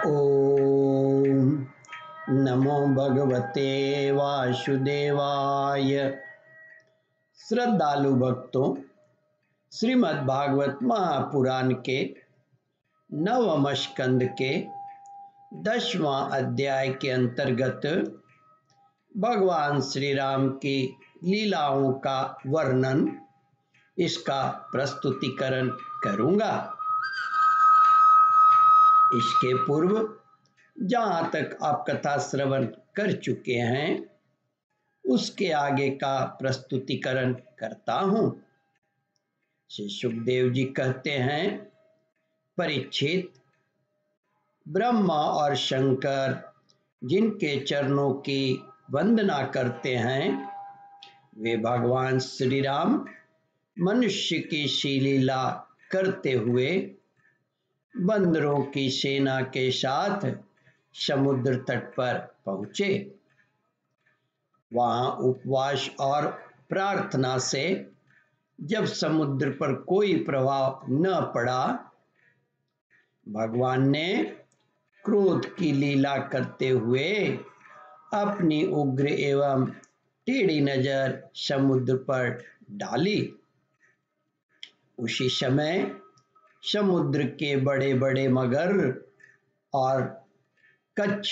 ओम नमो भगवते वासुदेवाय। श्रद्धालु भक्तों, श्रीमद् भागवत महापुराण के नवम स्कंद के 10वां अध्याय के अंतर्गत भगवान श्री राम की लीलाओं का वर्णन, इसका प्रस्तुतिकरण करूंगा। इसके पूर्व जहाँ तक आप कथा श्रवण कर चुके हैं, उसके आगे का प्रस्तुतिकरण करता हूँ। श्री सुखदेव जी कहते हैं, परीक्षित, ब्रह्मा और शंकर जिनके चरणों की वंदना करते हैं, वे भगवान श्री राम मनुष्य की शीलीला करते हुए बंदरों की सेना के साथ समुद्र तट पर पहुंचे। वहां उपवास और प्रार्थना से जब समुद्र पर कोई प्रभाव न पड़ा, भगवान ने क्रोध की लीला करते हुए अपनी उग्र एवं टेढ़ी नजर समुद्र पर डाली। उसी समय समुद्र के बड़े बड़े मगर और कच्छ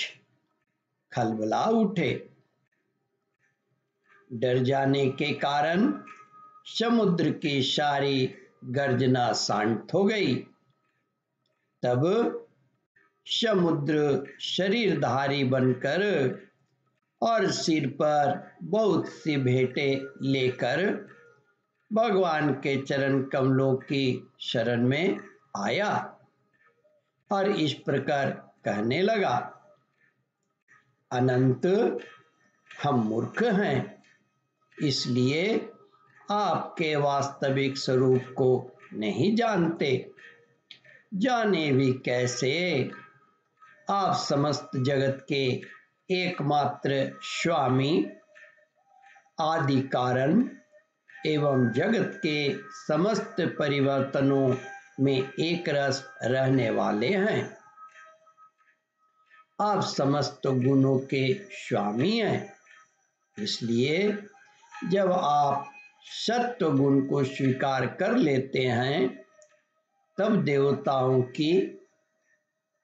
खलबला उठे। डर जाने के कारण समुद्र की सारी गर्जना शांत हो गई। तब समुद्र शरीरधारी बनकर और सिर पर बहुत सी भेंटें लेकर भगवान के चरण कमलों की शरण में आया और इस प्रकार कहने लगा, अनंत, हम मूर्ख हैं, इसलिए आपके वास्तविक स्वरूप को नहीं जानते। जाने भी कैसे? आप समस्त जगत के एकमात्र स्वामी, आदि कारण एवं जगत के समस्त परिवर्तनों में एक रस रहने वाले हैं। आप समस्त गुणों के स्वामी हैं। इसलिए जब आप सत्व गुण को स्वीकार कर लेते हैं, तब देवताओं की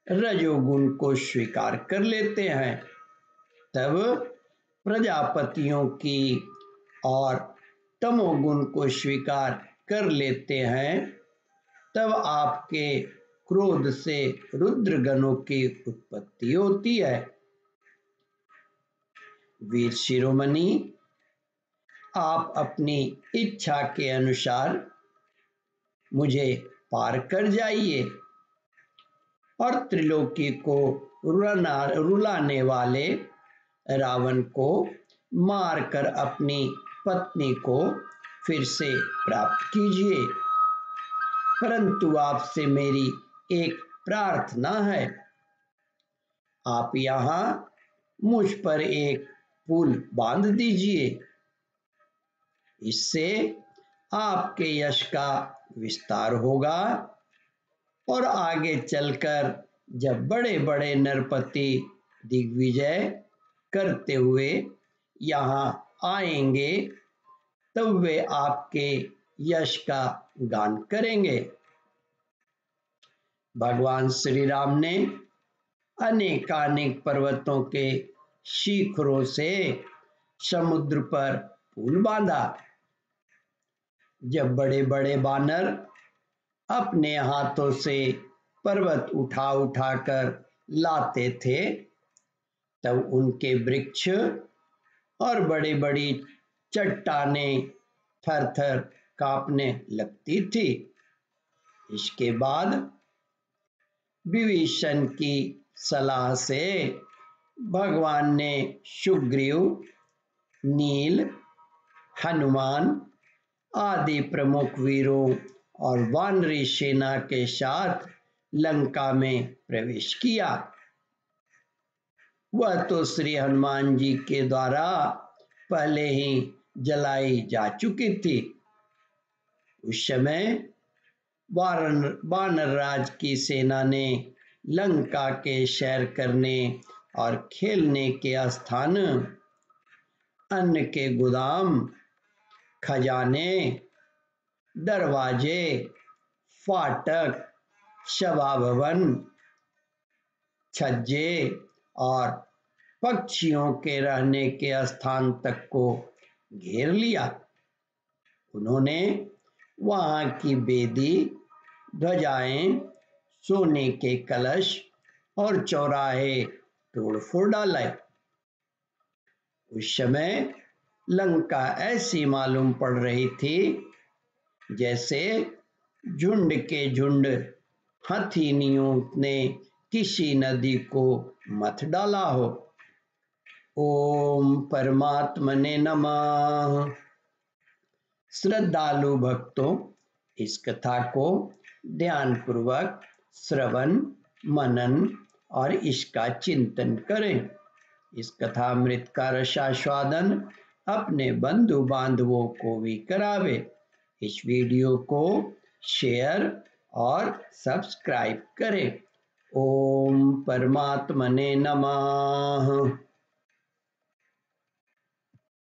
रजोगुण को स्वीकार कर लेते हैं, तब प्रजापतियों की और तमोगुण को स्वीकार कर लेते हैं, तब आपके क्रोध से रुद्र गणों की उत्पत्ति होती है। वीर शिरोमणि, आप अपनी इच्छा के अनुसार मुझे पार कर जाइए और त्रिलोकी को रुलाने वाले रावण को मारकर अपनी पत्नी को फिर से प्राप्त कीजिए। परंतु आपसे मेरी एक प्रार्थना है, आप यहाँ मुझ पर एक पुल बांध दीजिए। इससे आपके यश का विस्तार होगा और आगे चलकर जब बड़े बड़े नरपति दिग्विजय करते हुए यहाँ आएंगे, तब वे आपके यश का गान करेंगे। भगवान श्री राम ने अनेकानेक पर्वतों के शिखरों से समुद्र पर पुल बांधा। जब बड़े बड़े बानर अपने हाथों से पर्वत उठा उठाकर लाते थे, तब उनके वृक्ष और बड़ी बड़ी चट्टानें थर थर कांपने लगती थी। इसके बाद विभीषण की सलाह से भगवान ने सुग्रीव, नील, हनुमान आदि प्रमुख वीरों और वानरी सेना के साथ लंका में प्रवेश किया। वह तो श्री हनुमान जी के द्वारा पहले ही जलाई जा चुकी थी। उस समय वानर राज की सेना ने लंका के सैर करने और खेलने के स्थान, अन्न के गोदाम, खजाने, दरवाजे, फाटक, सभा भवन, छज्जे और पक्षियों के रहने के स्थान तक को घेर लिया। उन्होंने वहां की वेदी, ध्वजाएं, सोने के कलश और चौराहे तोड़-फोड़ डाले। उस समय लंका ऐसी मालूम पड़ रही थी जैसे झुंड के झुंड हथिनियों ने किसी नदी को मथ डाला हो। ओम परमात्मने नमः। श्रद्धालु भक्तों, इस कथा को ध्यानपूर्वक श्रवण, मनन और इसका चिंतन करें। इस कथामृत का रसास्वादन अपने बंधु बांधवों को भी करावे। इस वीडियो को शेयर और सब्सक्राइब करें। ओम परमात्मने नमः।